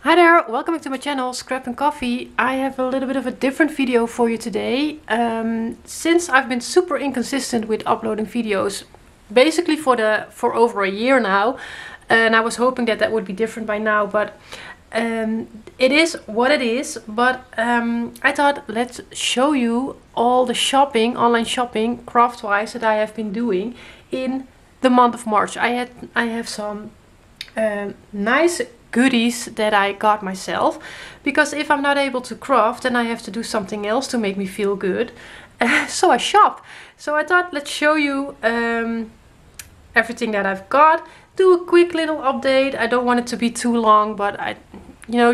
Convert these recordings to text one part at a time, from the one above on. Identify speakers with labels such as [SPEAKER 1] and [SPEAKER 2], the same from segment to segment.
[SPEAKER 1] Hi there, welcome to my channel, Scrap and Coffee. I have a little bit of a different video for you today. Since I've been super inconsistent with uploading videos, basically for over a year now, and I was hoping that would be different by now, but it is what it is. But I thought, let's show you all the shopping, online shopping, craft-wise, that I have been doing in the month of March. I have some nice goodies that I got myself, because if I'm not able to craft, then I have to do something else to make me feel good. So I shop. So I thought, let's show you everything that I've got. Do a quick little update. I don't want it to be too long, but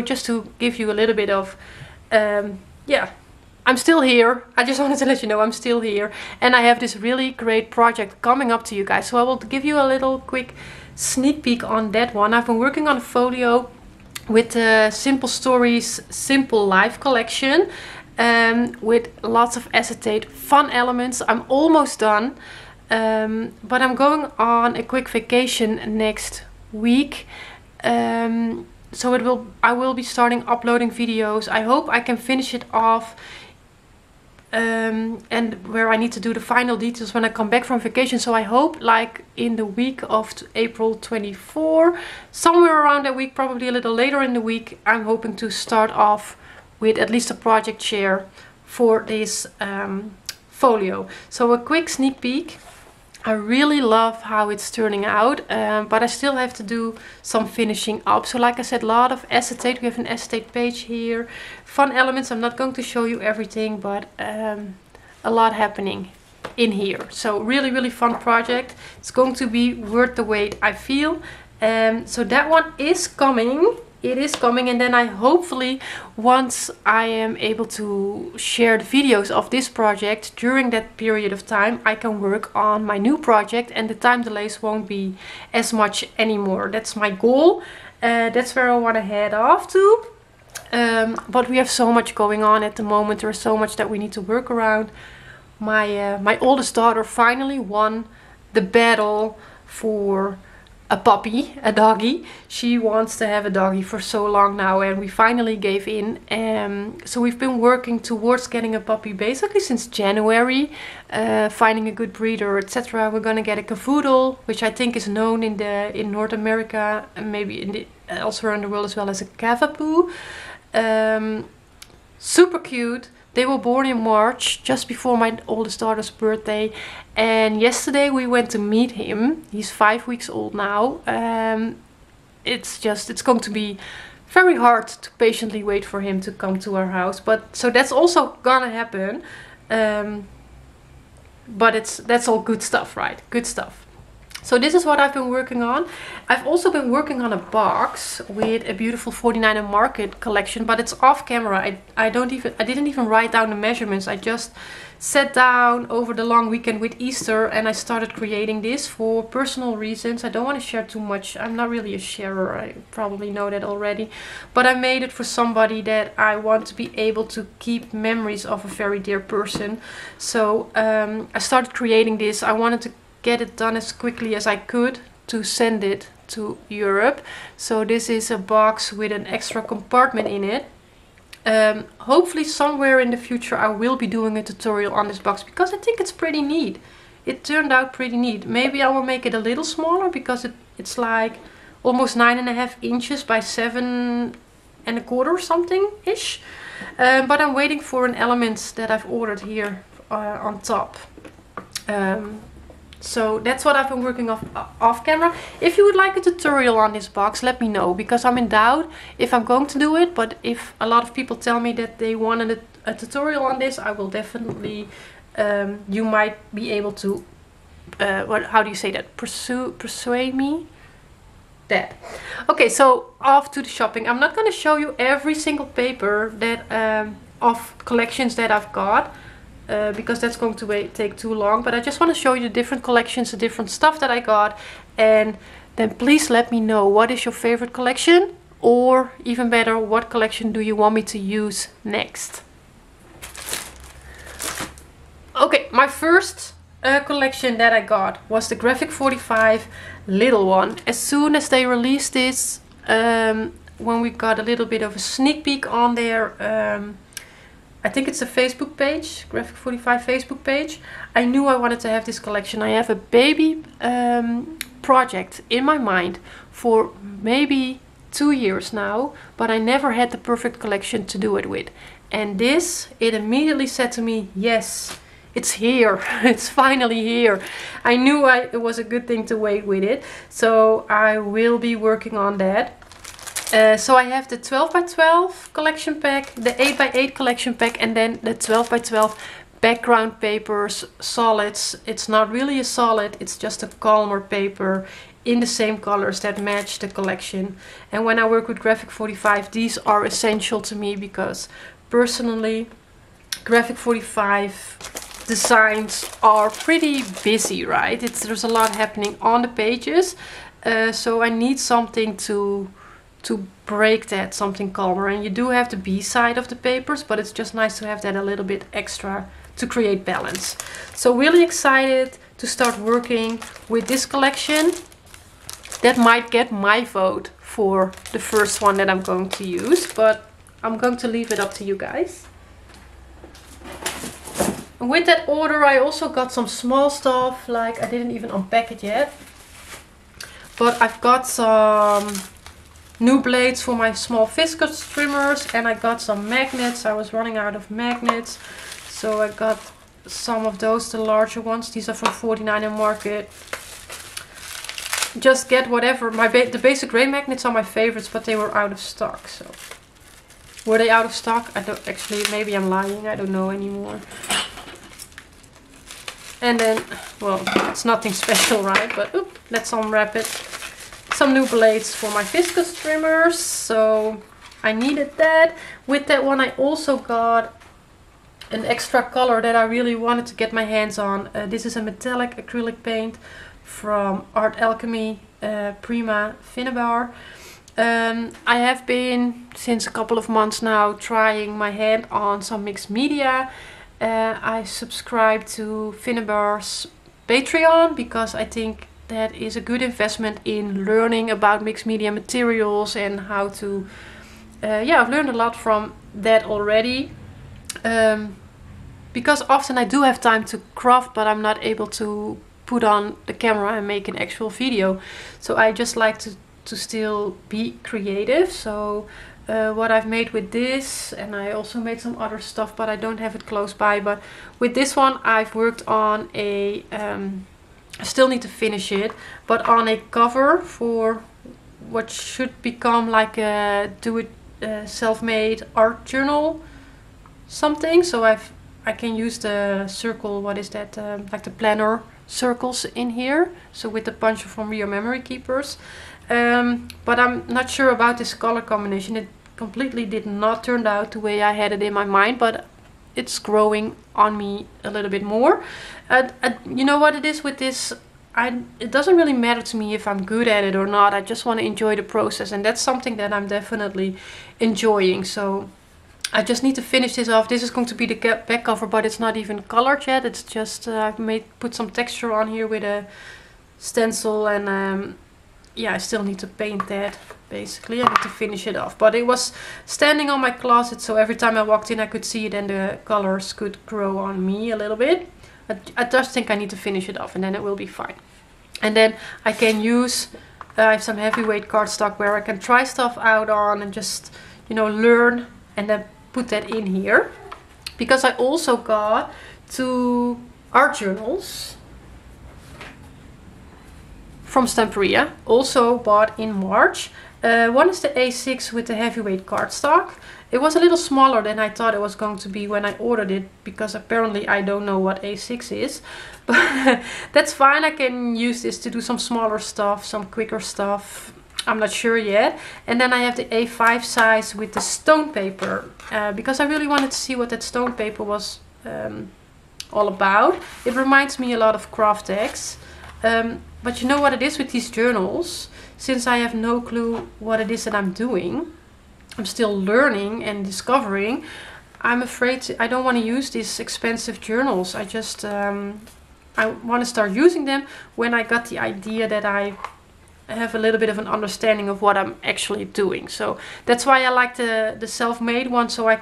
[SPEAKER 1] just to give you a little bit of yeah, I'm still here. I just wanted to let you know I'm still here, and I have this really great project coming up to you guys. So I will give you a little quick sneak peek on that one. I've been working on a folio with the Simple Stories Simple Life collection, with lots of acetate fun elements. I'm almost done, but I'm going on a quick vacation next week, so I will be starting uploading videos. I hope I can finish it off, and where I need to do the final details when I come back from vacation. So I hope like in the week of April 24, somewhere around that week, probably a little later in the week, I'm hoping to start off with at least a project share for this folio. So a quick sneak peek. I really love how it's turning out, but I still have to do some finishing up. So like I said, a lot of acetate. We have an acetate page here. Fun elements. I'm not going to show you everything, but a lot happening in here. So really, really fun project. It's going to be worth the wait, I feel. So that one is coming. It is coming, and then I hopefully, once I am able to share the videos of this project during that period of time, I can work on my new project and the time delays won't be as much anymore. That's my goal. That's where I want to head off to. But we have so much going on at the moment. There's so much that we need to work around. My oldest daughter finally won the battle for a puppy, a doggy. She wants to have a doggy for so long now, and we finally gave in. So we've been working towards getting a puppy basically since January, finding a good breeder, etc. We're gonna get a cavoodle, which I think is known in North America and maybe elsewhere in the world as well as a cavapoo. Super cute. They were born in March, just before my oldest daughter's birthday. And yesterday we went to meet him. He's 5 weeks old now. It's going to be very hard to patiently wait for him to come to our house. But so that's also gonna happen. But that's all good stuff, right? Good stuff. So this is what I've been working on. I've also been working on a box with a beautiful 49er Market collection, but it's off camera. I didn't even write down the measurements. I just sat down over the long weekend with Easter and I started creating this for personal reasons. I don't want to share too much. I'm not really a sharer. I probably know that already. But I made it for somebody that I want to be able to keep memories of a very dear person. So I started creating this. I wanted to get it done as quickly as I could to send it to Europe. So this is a box with an extra compartment in it. Hopefully somewhere in the future I will be doing a tutorial on this box, because I think it's pretty neat. It turned out pretty neat. Maybe I will make it a little smaller, because it's like almost 9.5 inches by 7.25 something ish. But I'm waiting for an element that I've ordered here on top. So that's what I've been working off camera. If you would like a tutorial on this box, let me know, because I'm in doubt if I'm going to do it. But if a lot of people tell me that they wanted a tutorial on this, I will definitely, you might be able to, how do you say that? Persuade me? That. Okay, so off to the shopping. I'm not going to show you every single paper that of collections that I've got, because that's going to take too long. But I just want to show you the different collections, the different stuff that I got. And then please let me know, what is your favorite collection? Or even better, what collection do you want me to use next? Okay, my first collection that I got was the Graphic 45 little one. As soon as they released this, when we got a little bit of a sneak peek on their, I think it's a Facebook page, Graphic 45 Facebook page. I knew I wanted to have this collection. I have a baby project in my mind for maybe 2 years now, but I never had the perfect collection to do it with. And this, it immediately said to me, yes, it's here. It's finally here. I knew it was a good thing to wait with it. So I will be working on that. So I have the 12 by 12 collection pack, the 8 by 8 collection pack, and then the 12 by 12 background papers, solids. It's not really a solid, it's just a calmer paper in the same colors that match the collection. And when I work with Graphic 45, these are essential to me because personally, Graphic 45 designs are pretty busy, right? There's a lot happening on the pages, so I need something to break that, something calmer. And you do have the B side of the papers, but it's just nice to have that a little bit extra to create balance. So really excited to start working with this collection. That might get my vote for the first one that I'm going to use, but I'm going to leave it up to you guys. And with that order I also got some small stuff, like I didn't even unpack it yet, but I've got some new blades for my small viscose trimmers, and I got some magnets. I was running out of magnets, so I got some of those, the larger ones. These are from 49 and Market. Just get whatever. The basic gray magnets are my favorites, but they were out of stock. So were they out of stock? I don't actually, maybe I'm lying, I don't know anymore. And then, well, it's nothing special, right? But let's unwrap it. Some new blades for my viscose trimmers, so I needed that. With that one I also got an extra color that I really wanted to get my hands on. This is a metallic acrylic paint from Art Alchemy Prima Finnebar. I have been since a couple of months now trying my hand on some mixed media. I subscribe to Finnebar's Patreon because I think that is a good investment in learning about mixed media materials and how to yeah, I've learned a lot from that already, because often I do have time to craft, but I'm not able to put on the camera and make an actual video. So I just like to still be creative. So what I've made with this, and I also made some other stuff, but I don't have it close by, but with this one I've worked on a I still need to finish it, but on a cover for what should become like a self-made art journal something. So I can use the circle, what is that, like the planner circles in here, so with the puncher from Rio Memory Keepers. But I'm not sure about this color combination. It completely did not turn out the way I had it in my mind, but it's growing on me a little bit more. You know what it is with this, it doesn't really matter to me if I'm good at it or not. I just want to enjoy the process, and that's something that I'm definitely enjoying. So I just need to finish this off. This is going to be the back cover, but it's not even colored yet. It's just I've put some texture on here with a stencil, and yeah, I still need to paint that. Basically I need to finish it off, but it was standing on my closet, so every time I walked in I could see it and the colors could grow on me a little bit. I just think I need to finish it off, and then it will be fine. And then I can use I have some heavyweight cardstock where I can try stuff out on and just, you know, learn, and then put that in here. Because I also got 2 art journals from Stamperia, also bought in March. One is the A6 with the heavyweight cardstock. It was a little smaller than I thought it was going to be when I ordered it, because apparently I don't know what A6 is. But that's fine, I can use this to do some smaller stuff, some quicker stuff. I'm not sure yet. And then I have the A5 size with the stone paper, because I really wanted to see what that stone paper was all about. It reminds me a lot of craft decks. But you know what it is with these journals? Since I have no clue what it is that I'm doing, I'm still learning and discovering, I'm afraid I don't want to use these expensive journals. I just I want to start using them when I got the idea that I have a little bit of an understanding of what I'm actually doing. So that's why I like the self-made one, so I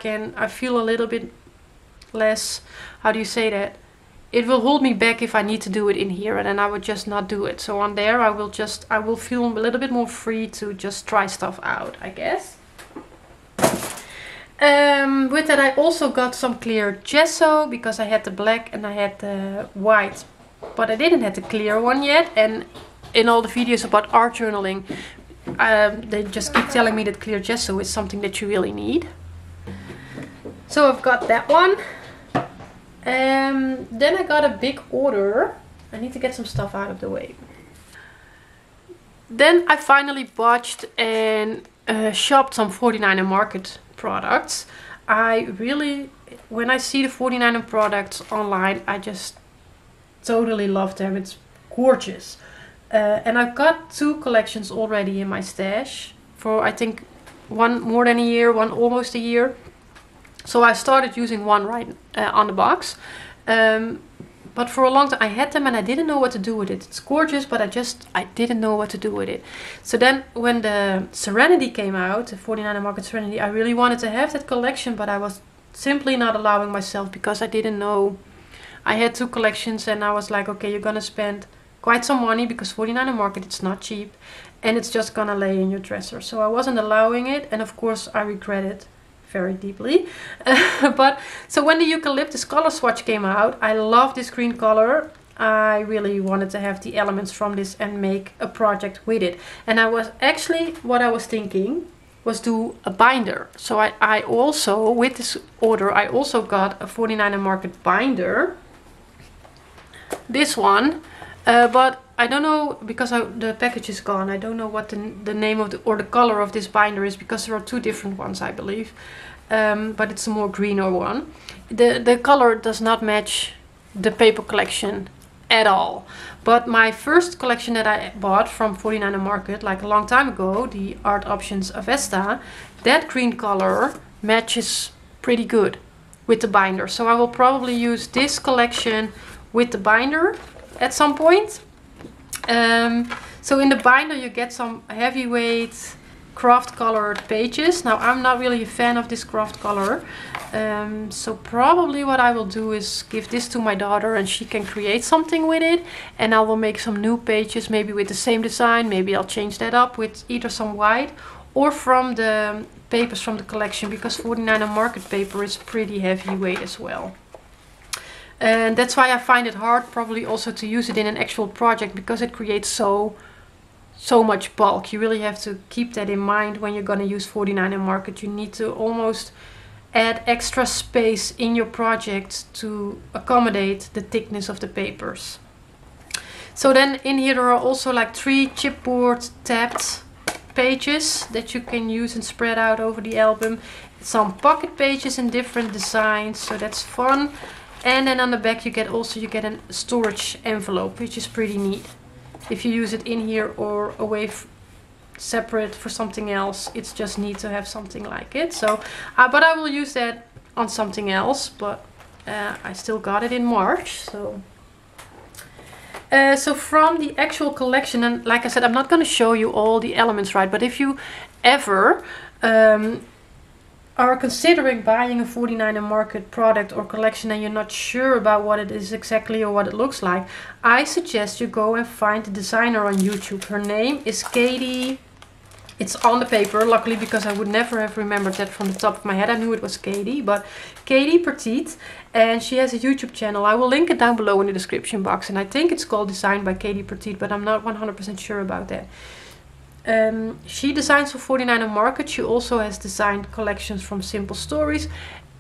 [SPEAKER 1] feel a little bit less, how do you say that? It will hold me back if I need to do it in here, and then I would just not do it. So on there I will feel a little bit more free to just try stuff out, I guess. With that I also got some clear gesso, because I had the black and I had the white, but I didn't have the clear one yet. And in all the videos about art journaling, they just keep telling me that clear gesso is something that you really need. So I've got that one. Then I got a big order. I need to get some stuff out of the way. Then I finally botched and shopped some 49er Market products. When I see the 49er products online, I just totally love them. It's gorgeous. And I've got 2 collections already in my stash for, I think, one more than a year, one almost a year. So I started using one right on the box. But for a long time I had them and I didn't know what to do with it. It's gorgeous, but I didn't know what to do with it. So then when the Serenity came out, the 49er Market Serenity, I really wanted to have that collection, but I was simply not allowing myself because I didn't know. I had 2 collections and I was like, okay, you're gonna spend quite some money because 49er Market, it's not cheap, and it's just gonna lay in your dresser. So I wasn't allowing it, and of course I regret it very deeply. But so when the eucalyptus color swatch came out, I love this green color. I really wanted to have the elements from this and make a project with it. And what I was thinking was do a binder. So I also, with this order, I also got a 49er Market binder. This one, but I don't know, because the package is gone. I don't know what the name of or the color of this binder is, because there are 2 different ones, I believe. But it's a more greener one. The color does not match the paper collection at all. But my first collection that I bought from 49er Market, like a long time ago, the Art Options Avesta, that green color matches pretty good with the binder. So I will probably use this collection with the binder at some point. So in the binder you get some heavyweight craft colored pages. Now I'm not really a fan of this craft color, so probably what I will do is give this to my daughter and she can create something with it, and I will make some new pages, maybe with the same design. Maybe I'll change that up with either some white or from the papers from the collection, because 49er Market paper is pretty heavyweight as well. And that's why I find it hard probably also to use it in an actual project, because it creates so much bulk. You really have to keep that in mind when you're going to use 49er Market. You need to almost add extra space in your project to accommodate the thickness of the papers. So then in here there are also like 3 chipboard tabbed pages that you can use and spread out over the album. Some pocket pages in different designs, so that's fun. And then on the back you get a storage envelope, which is pretty neat. If you use it in here or away separate for something else, it's just neat to have something like it. So, but I will use that on something else. But I still got it in March. So, so from the actual collection, and like I said, I'm not going to show you all the elements, right? But if you ever are considering buying a 49er Market product or collection and you're not sure about what it is exactly or what it looks like, I suggest you go and find the designer on YouTube. Her name is Katie. It's on the paper, luckily, because I would never have remembered that from the top of my head. I knew it was Katie, but Katie Petite, and she has a YouTube channel. I will link it down below in the description box, and I think it's called Designed by Katie Petite, but I'm not 100% sure about that. She designs for 49er Market. She also has designed collections from Simple Stories,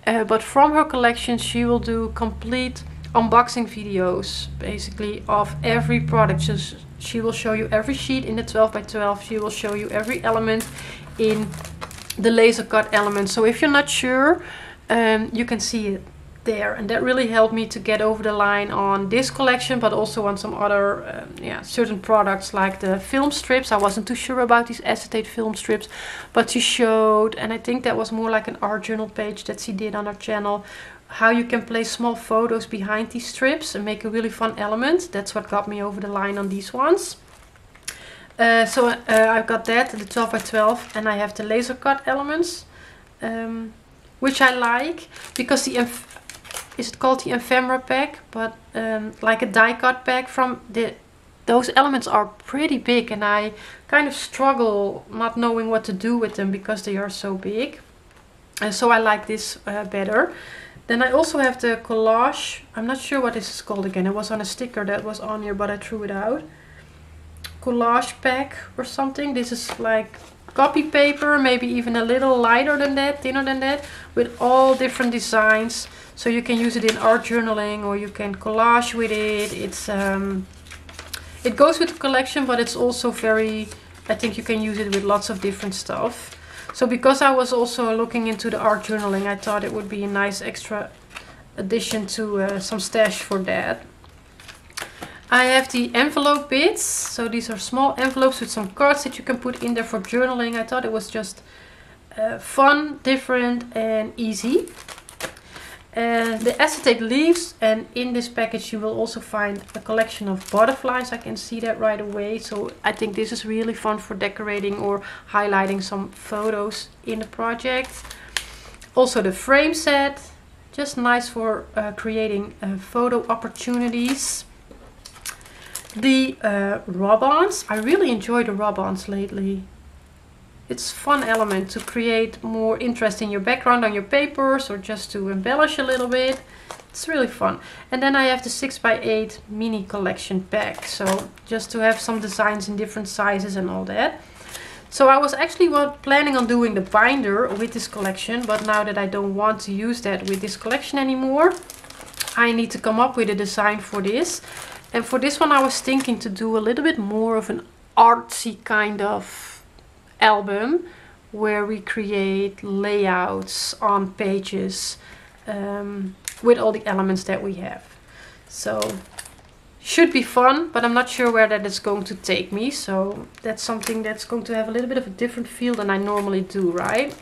[SPEAKER 1] but from her collection she will do complete unboxing videos basically of every product. So she will show you every sheet in the 12 by 12. She will show you every element in the laser cut element. So if you're not sure, you can see it there, and that really helped me to get over the line on this collection, but also on some other certain products like the film strips. I wasn't too sure about these acetate film strips, but she showed, and I think that was more like an art journal page that she did on her channel, how you can place small photos behind these strips and make a really fun element. That's what got me over the line on these ones. I've got that, the 12 by 12, and I have the laser cut elements, which I like because the is it called the ephemera pack, but like a die cut pack from those elements are pretty big, and I kind of struggle not knowing what to do with them because they are so big. And so I like this better. Then I also have the collage. I'm not sure what this is called again. It was on a sticker that was on here, but I threw it out. Collage pack or something. This is like copy paper, maybe even a little lighter than that, thinner than that, with all different designs. So you can use it in art journaling, or you can collage with it. It's it goes with the collection, but it's also very, I think you can use it with lots of different stuff. So because I was also looking into the art journaling, I thought it would be a nice extra addition to some stash for that. I have the envelope bits. So these are small envelopes with some cards that you can put in there for journaling. I thought it was just fun, different and easy. The acetate leaves, and in this package you will also find a collection of butterflies. I can see that right away, so I think this is really fun for decorating or highlighting some photos in the project. Also the frame set, just nice for creating photo opportunities. The rub-ons, I really enjoy the rub-ons lately. It's a fun element to create more interest in your background on your papers, or just to embellish a little bit. It's really fun. And then I have the 6x8 mini collection pack. So just to have some designs in different sizes and all that. So I was actually planning on doing the binder with this collection, but now that I don't want to use that with this collection anymore, I need to come up with a design for this. And for this one I was thinking to do a little bit more of an artsy kind of album, where we create layouts on pages with all the elements that we have. So should be fun, but I'm not sure where that is going to take me. So that's something that's going to have a little bit of a different feel than I normally do, right?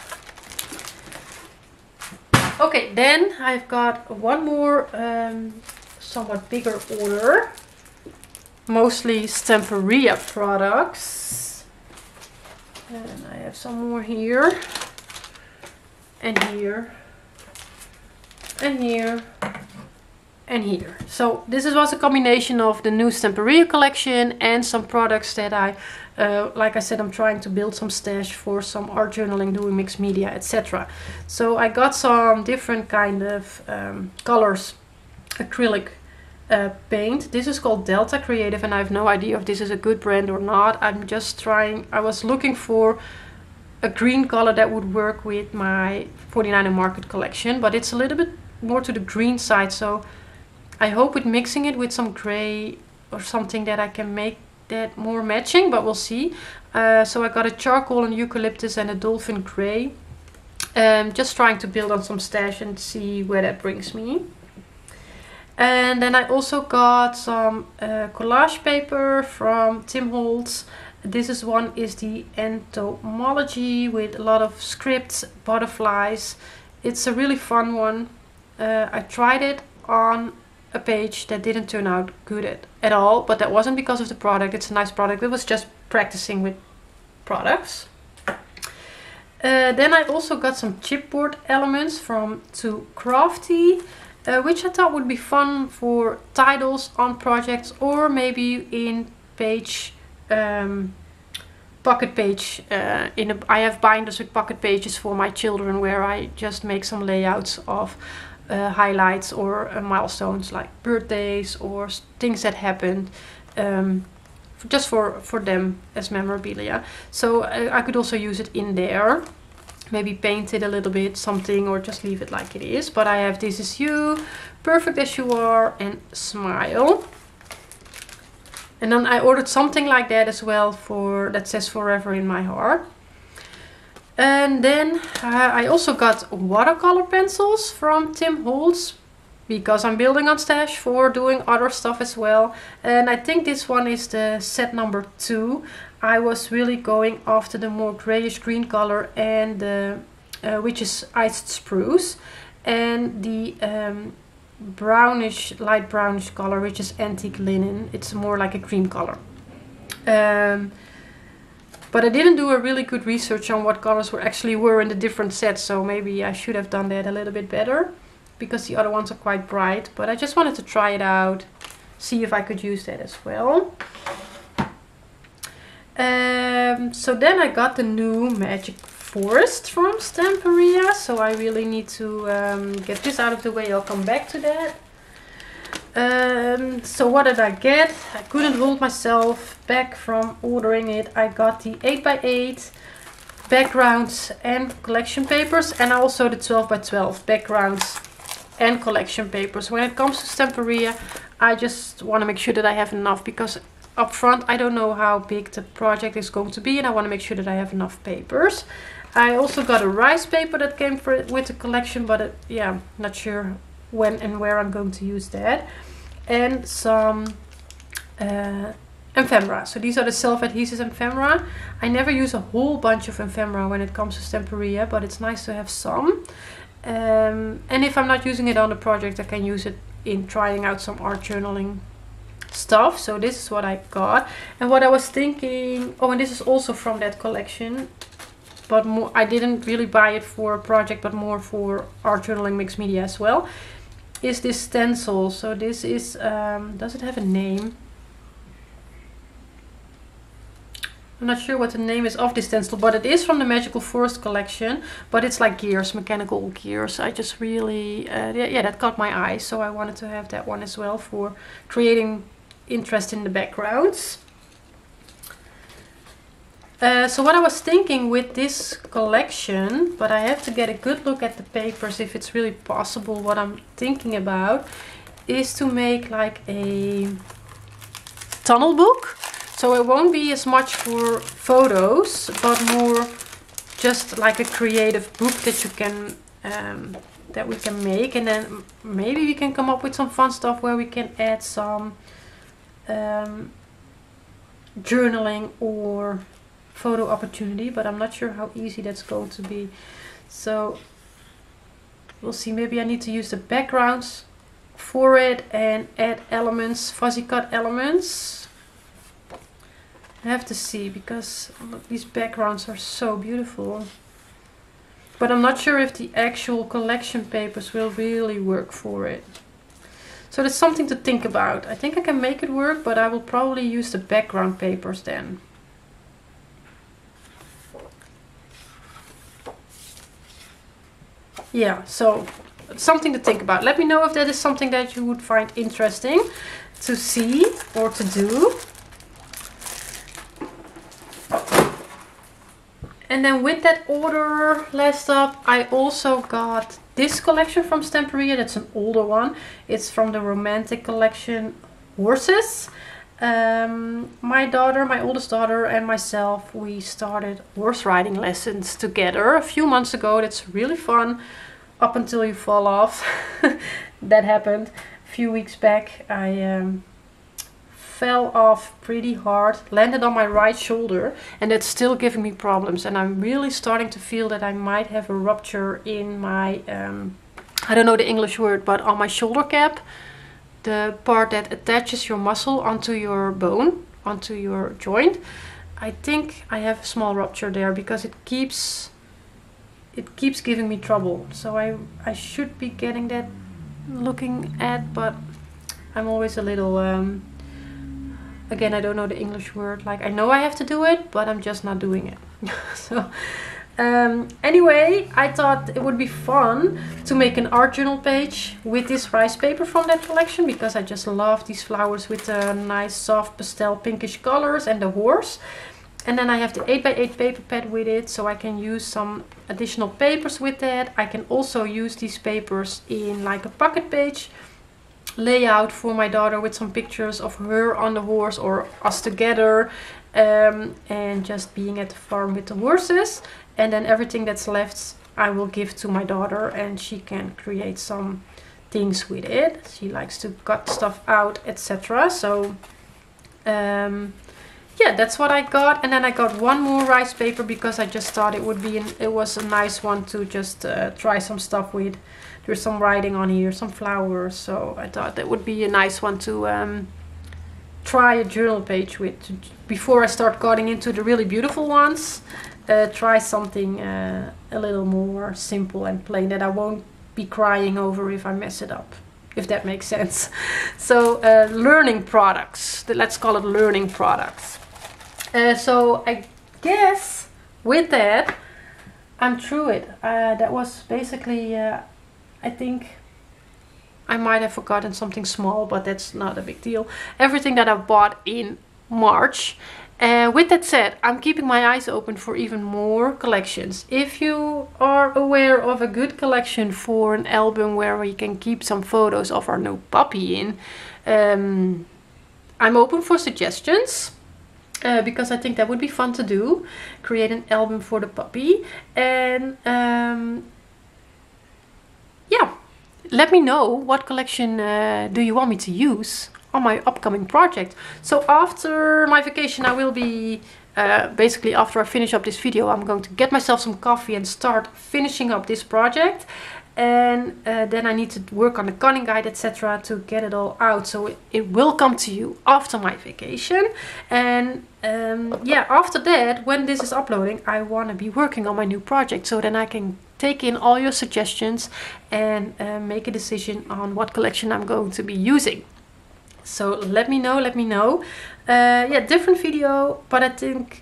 [SPEAKER 1] Okay, then I've got one more somewhat bigger order, mostly Stamperia products. And I have some more here, and here, and here, and here. So this was a combination of the new Stamperia collection and some products that like I said, I'm trying to build some stash for some art journaling, doing mixed media, etc. So I got some different kind of colors, acrylic paint. This is called Delta Creative, and I have no idea if this is a good brand or not. I'm just trying. I was looking for a green color that would work with my 49er Market collection, but it's a little bit more to the green side, so I hope with mixing it with some gray or something that I can make that more matching, but we'll see. So I got a charcoal and eucalyptus and a dolphin gray. Just trying to build on some stash and see where that brings me. And then I also got some collage paper from Tim Holtz. This one is the entomology with a lot of scripts, butterflies. It's a really fun one. I tried it on a page that didn't turn out good at all, but that wasn't because of the product. It's a nice product. It was just practicing with products. Then I also got some chipboard elements from Crafty. Which I thought would be fun for titles on projects, or maybe in page, pocket page. I have binders with pocket pages for my children, where I just make some layouts of highlights or milestones like birthdays or things that happened, just for them as memorabilia. So I could also use it in there. Maybe paint it a little bit, something, or just leave it like it is. But I have This Is You, Perfect As You Are, and Smile. And then I ordered something like that as well, that says Forever in My Heart. And then I also got watercolor pencils from Tim Holtz, because I'm building on stash for doing other stuff as well. And I think this one is the set number 2. I was really going after the more grayish green color, and the which is iced spruce, and the brownish, light brownish color, which is antique linen. It's more like a cream color. But I didn't do a really good research on what colors were in the different sets, so maybe I should have done that a little bit better, because the other ones are quite bright. But I just wanted to try it out, see if I could use that as well. So then I got the new Magic Forest from Stamperia, so I really need to get this out of the way. I'll come back to that. So what did I get? I couldn't hold myself back from ordering it. I got the 8x8 backgrounds and collection papers, and also the 12x12 backgrounds and collection papers. When it comes to Stamperia, I just want to make sure that I have enough, because up front I don't know how big the project is going to be, and I want to make sure that I have enough papers. I also got a rice paper that came with the collection, but yeah, not sure when and where I'm going to use that. And some ephemera. So these are the self-adhesive ephemera. I never use a whole bunch of ephemera when it comes to Stamperia, but it's nice to have some. And if I'm not using it on the project, I can use it in trying out some art journaling stuff. So this is what I got. And what I was thinking, oh, and this is also from that collection, but more, I didn't really buy it for a project, but more for art journaling mixed media as well, is this stencil. So this is, does it have a name? I'm not sure what the name is of this stencil, but it is from the Magical Forest collection, but it's like gears, mechanical gears. I just really, yeah, that caught my eye, so I wanted to have that one as well for creating interest in the backgrounds. So what I was thinking with this collection, but I have to get a good look at the papers if it's really possible, what I'm thinking about is to make like a tunnel book. So it won't be as much for photos, but more just like a creative book that you can, that we can make. And then maybe we can come up with some fun stuff where we can add some journaling or photo opportunity, but I'm not sure how easy that's going to be. So we'll see. Maybe I need to use the backgrounds for it and add elements, fuzzy cut elements. I have to see, because look, these backgrounds are so beautiful. But I'm not sure if the actual collection papers will really work for it. So that's something to think about. I think I can make it work, but I will probably use the background papers then. Yeah, so something to think about. Let me know if that is something that you would find interesting to see or to do. And then with that order, last up, I also got this collection from Stamperia. That's an older one. It's from the romantic collection, Horses. My daughter, my oldest daughter, and myself, we started horse riding lessons together a few months ago. That's really fun, up until you fall off. That happened a few weeks back. I fell off pretty hard, landed on my right shoulder, and that's still giving me problems. And I'm really starting to feel that I might have a rupture in my, I don't know the English word, but on my shoulder cap. The part that attaches your muscle onto your bone, onto your joint. I think I have a small rupture there, because it keeps giving me trouble. So I should be getting that looking at, but I'm always a little, again, I don't know the English word. Like, I know I have to do it, but I'm just not doing it. So anyway, I thought it would be fun to make an art journal page with this rice paper from that collection, because I just love these flowers with the nice soft pastel pinkish colors and the horse. And then I have the 8x8 paper pad with it, so I can use some additional papers with that. I can also use these papers in like a pocket page layout for my daughter, with some pictures of her on the horse or us together, and just being at the farm with the horses. And then everything that's left I will give to my daughter, and she can create some things with it. She likes to cut stuff out, etc. So yeah, that's what I got. And then I got one more rice paper, because I just thought it was a nice one to just try some stuff with. There's some writing on here, some flowers, so I thought that would be a nice one to try a journal page with. Before I start getting into the really beautiful ones, try something a little more simple and plain that I won't be crying over if I mess it up, if that makes sense. So learning products, let's call it learning products. So I guess with that I'm through it. That was basically I think I might have forgotten something small, but that's not a big deal. Everything that I bought in March. With that said, I'm keeping my eyes open for even more collections. If you are aware of a good collection for an album where we can keep some photos of our new puppy in, I'm open for suggestions. Because I think that would be fun to do. Create an album for the puppy. And yeah, let me know what collection do you want me to use on my upcoming project. So after my vacation I will be, basically after I finish up this video, I'm going to get myself some coffee and start finishing up this project. And then I need to work on the cunning guide, etc. to get it all out. So it will come to you after my vacation. And yeah, after that, when this is uploading, I want to be working on my new project. So then I can take in all your suggestions and make a decision on what collection I'm going to be using. So let me know, let me know. Yeah, different video, but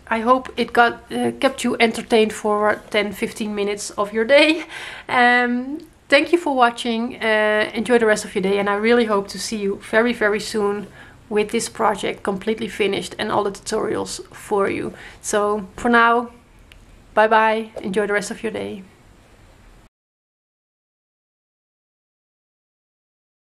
[SPEAKER 1] I hope it got kept you entertained for 10-15 minutes of your day. Thank you for watching. Enjoy the rest of your day, and I really hope to see you very, very soon with this project completely finished and all the tutorials for you. So for now, bye bye. Enjoy the rest of your day.